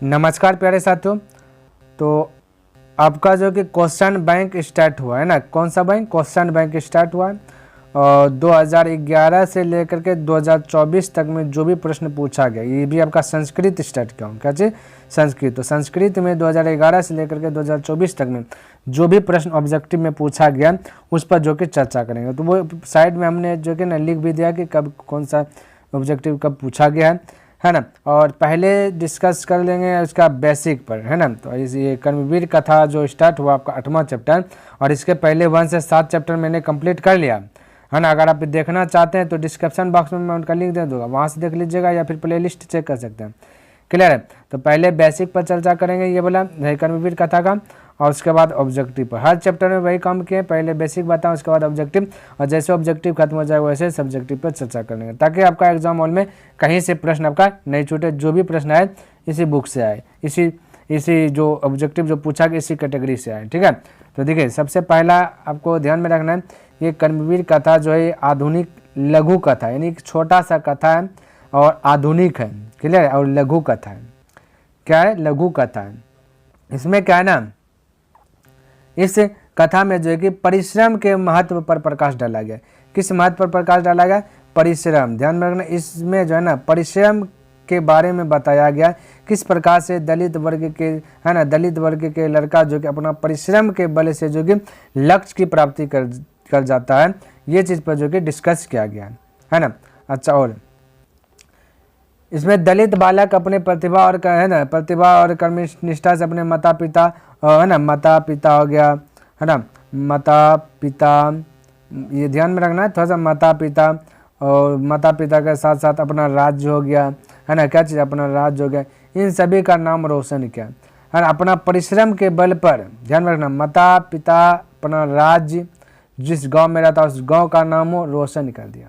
नमस्कार प्यारे साथियों। तो आपका जो कि क्वेश्चन बैंक स्टार्ट हुआ है ना, कौन सा बैंक? क्वेश्चन बैंक स्टार्ट हुआ है और 2011 से लेकर के 2024 तक में जो भी प्रश्न पूछा गया, ये भी आपका संस्कृत स्टार्ट किया हूँ। क्या चीज़? संस्कृत। तो संस्कृत में 2011 से लेकर के 2024 तक में जो भी प्रश्न ऑब्जेक्टिव में पूछा गया उस पर जो कि चर्चा करेंगे। तो वो साइड में हमने जो कि ना लिख भी दिया कि कब कौन सा ऑब्जेक्टिव कब पूछा गया है ना। और पहले डिस्कस कर लेंगे उसका बेसिक पर, है ना। तो ये कर्मवीर कथा जो स्टार्ट हुआ आपका 8वां चैप्टर, और इसके पहले 1 से 7 चैप्टर मैंने कंप्लीट कर लिया, है ना। अगर आप देखना चाहते हैं तो डिस्क्रिप्शन बॉक्स में मैं उनका लिंक दे दूँगा, वहाँ से देख लीजिएगा या फिर प्लेलिस्ट चेक कर सकते हैं। क्लियर है? तो पहले बेसिक पर चर्चा करेंगे, ये बोला कर्मवीर कथा का, और उसके बाद ऑब्जेक्टिव पर। हर चैप्टर में वही काम किए, पहले बेसिक बताएं उसके बाद ऑब्जेक्टिव, और जैसे ऑब्जेक्टिव खत्म हो जाए वैसे सब्जेक्टिव पर चर्चा कर लेंगे, ताकि आपका एग्जाम हॉल में कहीं से प्रश्न आपका नहीं छूटे। जो भी प्रश्न आए इसी बुक से आए, इसी जो ऑब्जेक्टिव जो पूछा गया इसी कैटेगरी से आए। ठीक है? तो देखिए, सबसे पहला आपको ध्यान में रखना है, ये कर्मवीर कथा जो है आधुनिक लघु कथा, यानी एक छोटा सा कथा है और आधुनिक है। क्लियर है? और लघु कथा है। क्या है? लघु कथा है। इसमें क्या है ना, इस कथा में जो है कि परिश्रम के महत्व पर प्रकाश डाला गया। किस महत्व पर प्रकाश डाला गया? परिश्रम। ध्यान में रखना, इसमें जो है ना परिश्रम के बारे में बताया गया, किस प्रकार से दलित वर्ग के, है ना, दलित वर्ग के लड़का जो कि अपना परिश्रम के बल से जो कि लक्ष्य की प्राप्ति कर जाता है, ये चीज़ पर जो कि डिस्कस किया गया है ना। अच्छा, और इसमें दलित बालक अपने प्रतिभा और, है ना, प्रतिभा और कर्मनिष्ठा से अपने माता पिता, है ना, माता पिता हो गया, है ना, माता पिता, ये ध्यान में रखना है थोड़ा सा, माता पिता और माता पिता के साथ साथ अपना राज्य हो गया, है ना, क्या चीज़? अपना राज्य हो गया, इन सभी का नाम रोशन किया, है ना, अपना परिश्रम के बल पर। ध्यान में रखना, माता पिता, अपना राज्य, जिस गांव में रहता उस गांव का नाम रोशन कर दिया।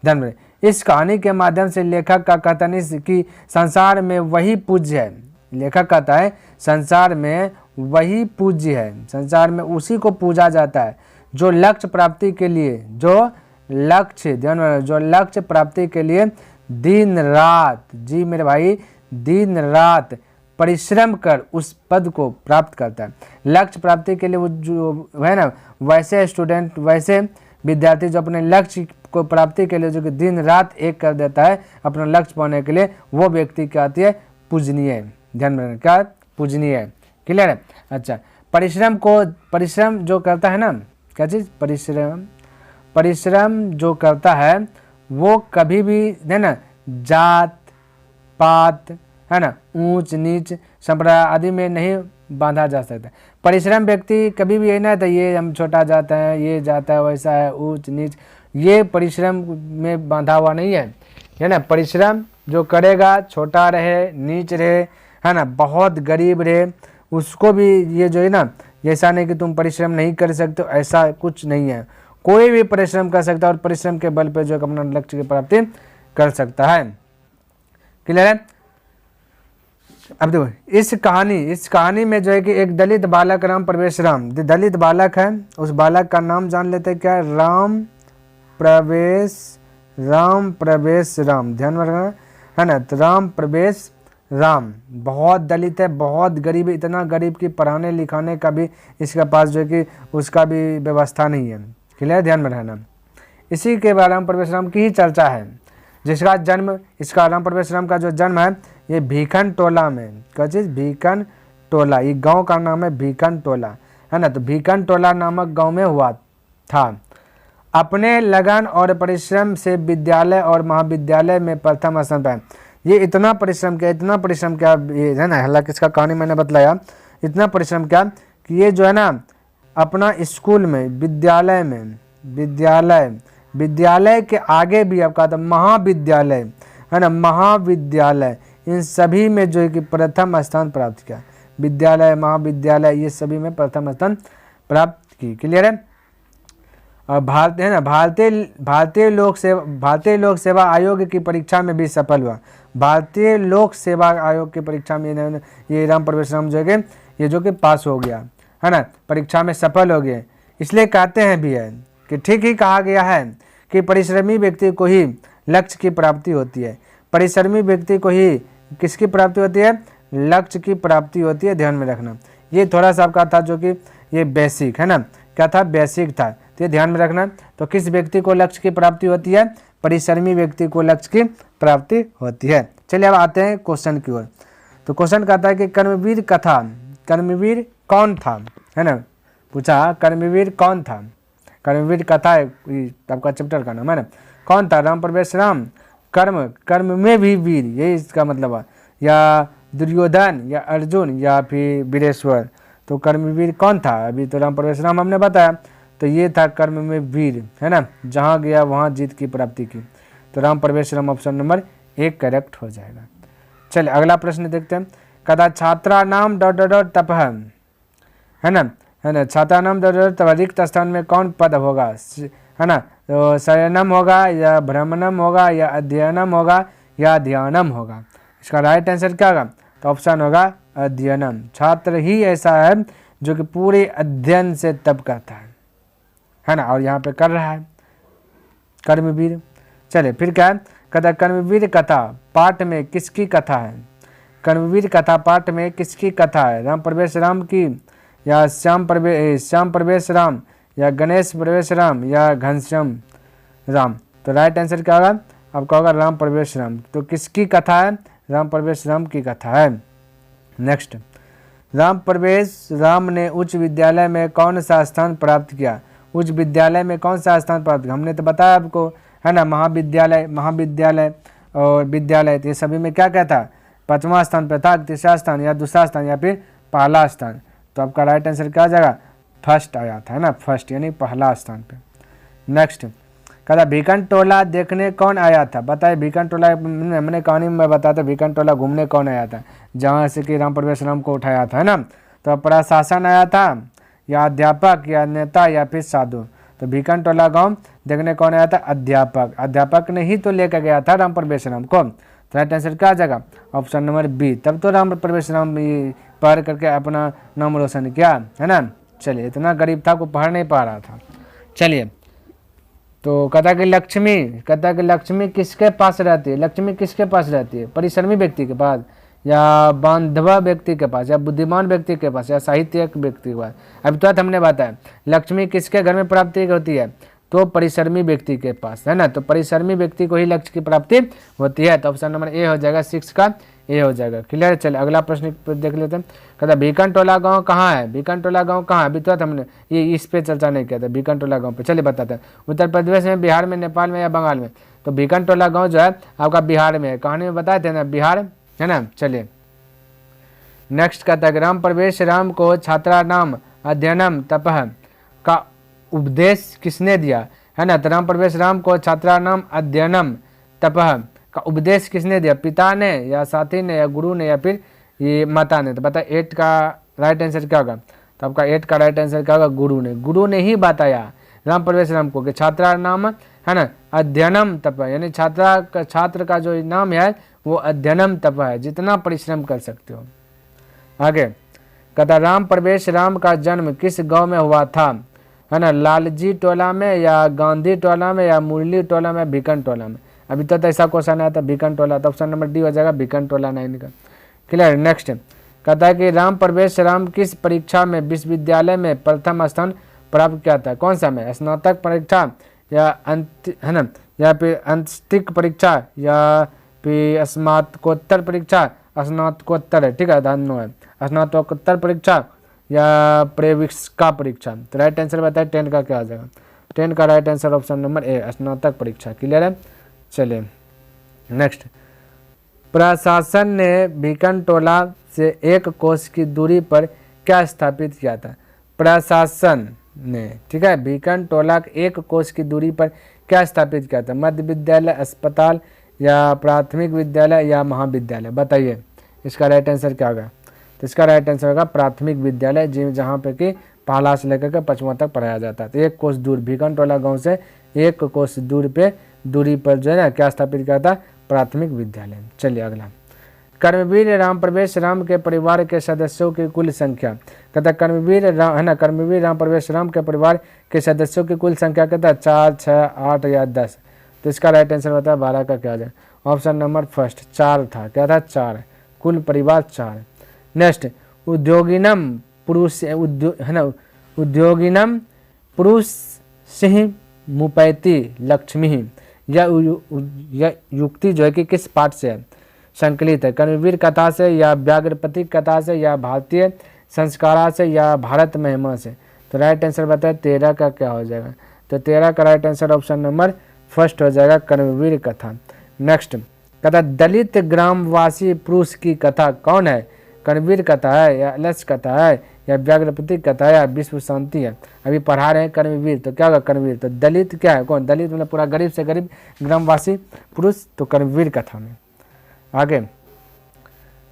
ध्यान में, इस कहानी के माध्यम से लेखक का कथन है कि संसार में वही पूज्य है। लेखक कहता है संसार में वही पूज्य है, संसार में उसी को पूजा जाता है जो लक्ष्य प्राप्ति के लिए, जो लक्ष्य, ध्यान में, जो लक्ष्य प्राप्ति के लिए दिन रात, जी मेरे भाई, दिन रात परिश्रम कर उस पद को प्राप्त करता है। लक्ष्य प्राप्ति के लिए वो जो है ना, वैसे स्टूडेंट, वैसे विद्यार्थी जो अपने लक्ष्य को प्राप्ति के लिए जो कि दिन रात एक कर देता है अपना लक्ष्य पाने के लिए, वो व्यक्ति क्या आती है? पूजनीय है। ध्यान में रखना, क्या? पूजनीय है। क्लियर है? अच्छा, परिश्रम जो करता है ना, क्या चीज़? परिश्रम जो करता है वो कभी भी, है ना, जात पात, है ना, ऊंच नीच, संप्रदाय आदि में नहीं बांधा जा सकता। परिश्रम व्यक्ति कभी भी, है ना, तो ये हम छोटा जाता है, ये जाता है, वैसा है, ऊंच नीच, ये परिश्रम में बांधा हुआ नहीं है ना। परिश्रम जो करेगा, छोटा रहे, नीच रहे, है ना, बहुत गरीब रहे, उसको भी ये जो है ना, ऐसा नहीं कि तुम परिश्रम नहीं कर सकते, ऐसा कुछ नहीं है। कोई भी परिश्रम कर सकता है और परिश्रम के बल पे जो है अपना लक्ष्य की प्राप्ति कर सकता है। क्लियर है? अब देखो, इस कहानी में जो है कि एक दलित बालक राम प्रवेश राम, दलित बालक है, उस बालक का नाम जान लेते हैं, क्या? राम प्रवेश राम। ध्यान में रखना, है ना। तो राम प्रवेश राम बहुत दलित है, बहुत गरीब है, इतना गरीब कि पढ़ाने लिखाने का भी इसके पास जो है कि उसका भी व्यवस्था नहीं है। क्लियर? ध्यान में रहना। इसी के बाद राम प्रवेश राम की ही चर्चा है, जिसका जन्म, इसका राम प्रवेश राम का जो जन्म है ये भीखन टोला में, क्या चीज़? भीखन टोला, ये गांव का नाम है भीखन टोला, है ना। तो भीखन टोला नामक गांव में हुआ था। अपने लगन और परिश्रम से विद्यालय और महाविद्यालय में प्रथम स्थान पाए। ये इतना परिश्रम किया, ये है ना, हालांकि इसका कहानी मैंने बतलाया, इतना परिश्रम किया कि ये जो है ना अपना स्कूल में, विद्यालय के आगे भी आपका था महाविद्यालय, है ना, महाविद्यालय, इन सभी में जो है कि प्रथम स्थान प्राप्त किया। विद्यालय, महाविद्यालय, ये सभी में प्रथम स्थान प्राप्त की। क्लियर है? और भारतीय लोक सेवा आयोग की परीक्षा में भी सफल हुआ। भारतीय लोक सेवा आयोग की परीक्षा में ये राम प्रवेश राम जो है ये जो कि पास हो गया, है ना, परीक्षा में सफल हो गए। इसलिए कहते हैं भी है कि ठीक ही कहा गया है कि परिश्रमी व्यक्ति को ही लक्ष्य की प्राप्ति होती है। परिश्रमी व्यक्ति को ही किसकी प्राप्ति होती है? लक्ष्य की प्राप्ति होती है, ध्यान में रखना। ये थोड़ा सा आपका था जो कि ये बेसिक है ना, क्या था, बेसिक था, तो ये ध्यान में रखना। तो किस व्यक्ति को लक्ष्य की प्राप्ति होती है, परिश्रमी व्यक्ति को लक्ष्य की प्राप्ति होती है। चलिए अब आते हैं क्वेश्चन की ओर। तो क्वेश्चन कहता है कि कर्मवीर कथा, कर्मवीर कौन था, है ना, पूछा कर्मवीर कौन था। कर्मवीर कथा है आपका चैप्टर का नाम है ना, कौन था, राम प्रवेश राम, कर्म, कर्म में भी वीर, यही इसका मतलब है, या दुर्योधन या अर्जुन या फिर वीरेश्वर। तो कर्मवीर कौन था, अभी तो राम प्रवेश राम हमने बताया, तो ये था कर्म में वीर, है ना, जहाँ गया वहाँ जीत की प्राप्ति की। तो राम प्रवेश राम ऑप्शन नंबर 1 करेक्ट हो जाएगा। चलिए अगला प्रश्न देखते हैं। कदा छात्रा नाम डॉट तपह, है ना, छात्रा नाम डॉट रिक्त स्थान में कौन पद होगा, है ना, तो शयनम होगा या भ्रमणम होगा या अध्ययनम होगा या ध्यानम होगा। इसका राइट आंसर क्या होगा, तो ऑप्शन होगा अध्ययनम। छात्र ही ऐसा है जो कि पूरे अध्ययन से तप करता है ना, और यहाँ पे कर रहा है कर्मवीर। चले फिर क्या है, कहता कर्मवीर कथा पाठ में किसकी कथा है, कर्मवीर कथा पाठ में किसकी कथा है, राम प्रवेश राम की या श्याम प्रवेश राम या गणेश प्रवेश राम या घनश्याम राम। तो राइट आंसर क्या होगा, आपका होगा राम प्रवेश राम। तो किसकी कथा है, राम प्रवेश राम की कथा है। नेक्स्ट, राम प्रवेश राम ने उच्च विद्यालय में कौन सा स्थान प्राप्त किया, उच्च विद्यालय में कौन सा स्थान प्राप्त किया, हमने तो बताया आपको, है ना, महाविद्यालय और विद्यालय, तो ये सभी में क्या क्या था, 5वां स्थान पे था, तीसरा स्थान या दूसरा स्थान या फिर पहला स्थान। तो आपका राइट आंसर क्या आ जाएगा, फर्स्ट आया था, है ना, फर्स्ट यानी पहला स्थान पे। नेक्स्ट, कहता भीकन टोला देखने कौन आया था, बताइए भीकन टोला, हमने कहानी में बताया था भीकन टोला घूमने कौन आया था, जहाँ से कि राम प्रवेश राम को उठाया था, है ना। तो प्रशासन आया था या अध्यापक या नेता या फिर साधु। तो भीकन टोला गाँव देखने कौन आया था, अध्यापक, अध्यापक ने ही तो लेकर गया था राम प्रवेश राम को। तो राइट आंसर क्या आ जाएगा, ऑप्शन नंबर बी। तब तो राम प्रवेश राम पढ़ करके अपना नाम रोशन किया, है ना। चलिए इतना गरीब था को पढ़ नहीं पा रहा था। चलिए तो कहता कि लक्ष्मी किसके पास रहती है, लक्ष्मी किसके पास रहती है, परिश्रमी व्यक्ति के पास या बांधवा व्यक्ति के पास या बुद्धिमान व्यक्ति के पास या साहित्यिक व्यक्ति के पास। अब तो हमने बताया लक्ष्मी किसके घर में प्राप्ति होती है, तो परिश्रमी व्यक्ति के पास, है ना। तो परिश्रमी व्यक्ति को ही लक्ष्य की प्राप्ति होती है। तो ऑप्शन नंबर ए हो जाएगा, 6 का ए हो जाएगा। क्लियर। चले अगला प्रश्न देख लेते हैं। कहता भीकन टोला गाँव कहाँ है, भीकन टोला गाँव कहाँ है, अभी तो हमने ये इस पे चर्चा नहीं किया था भीकन टोला गाँव पे। चलिए बताते हैं, उत्तर प्रदेश में, बिहार में, नेपाल में या बंगाल में। तो भीकन टोला गाँव जो है आपका बिहार में है, कहानी में बताए थे ना, बिहार, है ना। चलिए नेक्स्ट कहता है राम प्रवेश राम को छात्रा नाम अध्ययनम तपह का उपदेश किसने दिया, है ना। तो राम प्रवेश राम को छात्रा नाम अध्ययनम तपह का उपदेश किसने दिया, पिता ने या साथी ने या गुरु ने या फिर ये माता ने। तो बता 8 का राइट आंसर क्या होगा, तो आपका 8 का राइट आंसर क्या होगा, गुरु ने ही बताया राम प्रवेश राम को कि छात्रा नाम, है ना, अध्ययनम तप, यानी छात्र का जो नाम है वो अध्ययनम तप है, जितना परिश्रम कर सकते हो। आगे कहता राम प्रवेश राम का जन्म किस गांव में हुआ था, है ना, लालजी टोला में या गांधी टोला में या मुरली टोला में, भीकन टोला में। अभी तक ऐसा क्वेश्चन आया था भीकन टोला, तो ऑप्शन नंबर डी हो जाएगा, भीकन टोला 9 का। क्लियर। नेक्स्ट कहता है कि राम प्रवेश राम किस परीक्षा में विश्वविद्यालय में प्रथम स्थान प्राप्त किया था, कौन सा में, स्नातक परीक्षा या है ना, या फिर अंतस्तिक परीक्षा या फिर स्नातकोत्तर परीक्षा, स्नातकोत्तर है, ठीक है, ध्यान है, स्नातकोत्तर परीक्षा या प्रवेशिका परीक्षा। तो राइट आंसर बताए 10 का क्या आ जाएगा, 10 का right answer option number A, स्नातक परीक्षा। क्लियर है। चलिए नेक्स्ट, प्रशासन ने भीकन टोला से 1 कोस की दूरी पर क्या स्थापित किया था, प्रशासन ने, ठीक है, भीकन टोला 1 कोस की दूरी पर क्या स्थापित किया था, मध्य विद्यालय, अस्पताल या प्राथमिक विद्यालय या महाविद्यालय। बताइए इसका राइट आंसर क्या होगा, तो इसका राइट आंसर होगा प्राथमिक विद्यालय, जहाँ पे कि पहला से लेकर के 5वां तक पढ़ाया जाता है। तो 1 कोस दूर, भीकन टोला गाँव से 1 कोस दूरी पर जो है ना क्या स्थापित किया था, प्राथमिक विद्यालय। चलिए अगला, कर्मवीर राम प्रवेश राम के परिवार के सदस्यों की कुल संख्या, कहता कर्मवीर राम, है ना, कर्मवीर राम प्रवेश राम के परिवार के सदस्यों की कुल संख्या कहता है 4, 6, 8 या 10। तो इसका राइट आंसर होता है 12 का क्या जाए, ऑप्शन नंबर फर्स्ट 4 था, क्या था, 4। कुल परिवार 4। नेक्स्ट, उद्योगिनम पुरुष है ना, उद्योगिनम पुरुष सिंह मुपैती लक्ष्मी। यह युक्ति जो है कि किस पाठ से है? संकलित है, कर्मवीर कथा से या व्याघ्रपति कथा से या भारतीय संस्कारा से या भारत महिमा से। तो राइट आंसर बताए 13 का क्या हो जाएगा? तो 13 का right answer option number first हो जाएगा, कर्मवीर कथा। नेक्स्ट, कहता दलित ग्रामवासी पुरुष की कथा कौन है? कर्मवीर कथा है या अलस कथा है या व्याघ्रपति कथा है या विश्व शांति है? अभी पढ़ा रहे हैं कर्मवीर, तो क्या होगा कर्मवीर? तो दलित क्या है? कौन? दलित मतलब पूरा गरीब से गरीब ग्रामवासी पुरुष, तो कर्मवीर कथा में। आगे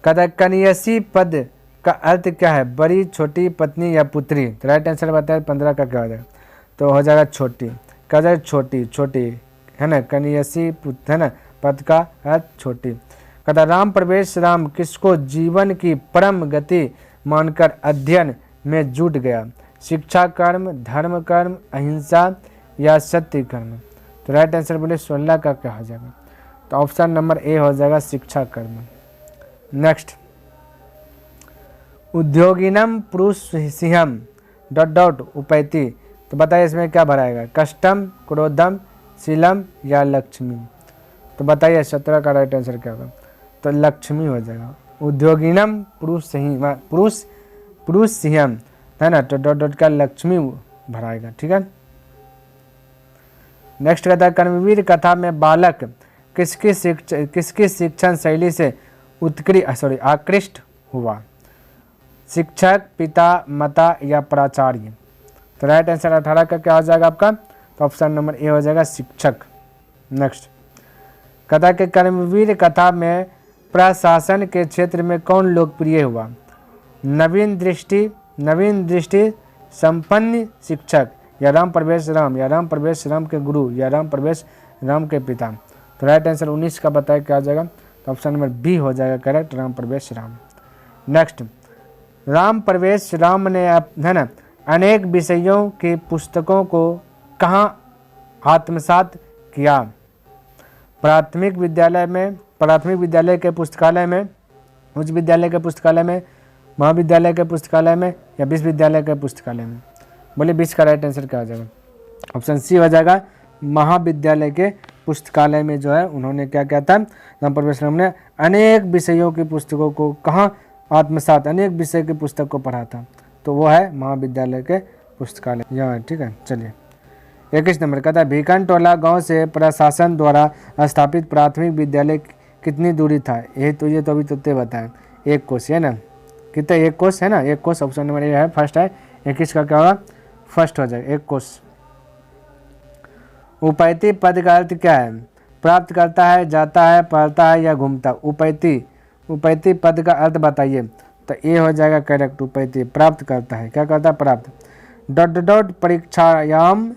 कहता कन्यसी पद का अर्थ क्या है? बड़ी, छोटी, पत्नी या पुत्री। तो राइट आंसर बताया 15 का क्या हो जाएगा? तो हो जाएगा छोटी। क्या जाएगा? छोटी, छोटी है ना, कन्यसी है ना, पद का अर्थ छोटी। कहता राम प्रवेश राम किसको जीवन की परम गति मानकर अध्ययन में जुट गया? शिक्षा कर्म, धर्म कर्म, अहिंसा या सत्य कर्म। तो राइट आंसर बोले 16 का क्या हो जाएगा? तो ऑप्शन नंबर ए हो जाएगा शिक्षा कर्म। नेक्स्ट, उद्योगिनम पुरुष सिंहम डॉट डॉट उपैती। तो बताइए इसमें क्या भराएगा? कष्टम, क्रोधम, शीलम या लक्ष्मी। तो बताइए 17 का राइट आंसर क्या होगा? तो लक्ष्मी हो जाएगा। उद्योगिनम पुरुष सिंहम है ना, तो डॉट डॉट का लक्ष्मी भराएगा। ठीक है। नेक्स्ट कहता है कर्मवीर कथा में बालक किसकी शिक्षण शैली से आकृष्ट हुआ? शिक्षक, पिता, माता या प्राचार्य। तो राइट आंसर 18 का क्या हो जाएगा आपका? तो ऑप्शन नंबर ए हो जाएगा शिक्षक। नेक्स्ट कहता है कि कर्मवीर कथा में प्रशासन के क्षेत्र में कौन लोकप्रिय हुआ? नवीन दृष्टि संपन्न शिक्षक या राम प्रवेश राम या राम प्रवेश राम के गुरु या राम प्रवेश राम के पिता। तो राइट आंसर 19 का बताया क्या आ जाएगा? तो ऑप्शन नंबर बी हो जाएगा करेक्ट, राम प्रवेश राम। नेक्स्ट, राम प्रवेश राम ने है ना अनेक विषयों की पुस्तकों को कहाँ आत्मसात किया? प्राथमिक विद्यालय के पुस्तकालय में, उच्च विद्यालय के पुस्तकालय में, महाविद्यालय के पुस्तकालय में या विश्वविद्यालय के पुस्तकालय में। बोले 20 का राइट आंसर क्या हो जाएगा? ऑप्शन सी हो जाएगा, महाविद्यालय के पुस्तकालय में जो है उन्होंने क्या किया था? राम प्रवेश राम ने अनेक विषयों की पुस्तकों को कहाँ आत्मसात, अनेक विषय की पुस्तक को पढ़ा था, तो वो है महाविद्यालय के पुस्तकालय यहाँ। ठीक है, चलिए 21 नंबर कहता है भीकनटोला गांव से प्रशासन द्वारा स्थापित प्राथमिक विद्यालय कितनी दूरी था? ये तो अभी तो बताएं, 1 कोस है ना, कितना 1 कोस है ना, 1 कोस ऑप्शन नंबर ए है, फर्स्ट है। 21 का क्या होगा? फर्स्ट हो जाएगा 1 कोस। उपैती पद का अर्थ क्या है? प्राप्त करता है, जाता है, पढ़ता है या घूमता। उपैती पद का अर्थ बताइए। तो ये हो जाएगा करेक्ट, उपैती प्राप्त करता है। क्या करता है? प्राप्त। डॉट डॉट परीक्षायाम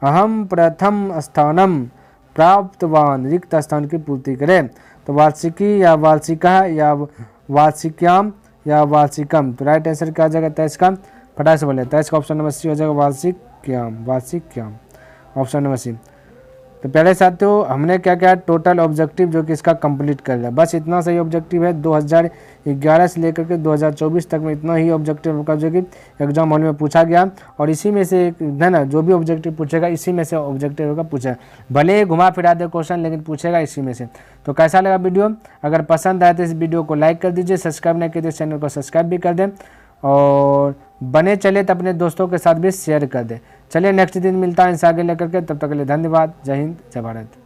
अहम प्रथम स्थानम प्राप्तवान, रिक्त स्थान की पूर्ति करें। तो वार्षिकी या वार्षिका या वार्षिक्याम या वार्षिकम। तो राइट आंसर क्या आ जाएगा? 23 का फटाक से बोले 23 का ऑप्शन नंबर सी हो जाएगा, वार्षिक्याम ऑप्शन नंबर सी। तो पहले साथियों हमने क्या क्या टोटल ऑब्जेक्टिव जो कि इसका कंप्लीट कर लिया, बस इतना सही ऑब्जेक्टिव है। 2011 से लेकर के 2024 तक में इतना ही ऑब्जेक्टिव का जो कि एग्जाम हॉल में पूछा गया, और इसी में से है ना जो भी ऑब्जेक्टिव पूछेगा इसी में से ऑब्जेक्टिव का पूछा, भले घुमा फिरा दे क्वेश्चन लेकिन पूछेगा इसी में से। तो कैसा लगा वीडियो? अगर पसंद आए तो इस वीडियो को लाइक कर दीजिए, सब्सक्राइब नहीं किए तो चैनल को सब्सक्राइब भी कर दें, और बने चले तो अपने दोस्तों के साथ भी शेयर कर दें। चलिए नेक्स्ट दिन मिलता है इनसे आगे लेकर के, तब तक के लिए धन्यवाद। जय हिंद, जय भारत।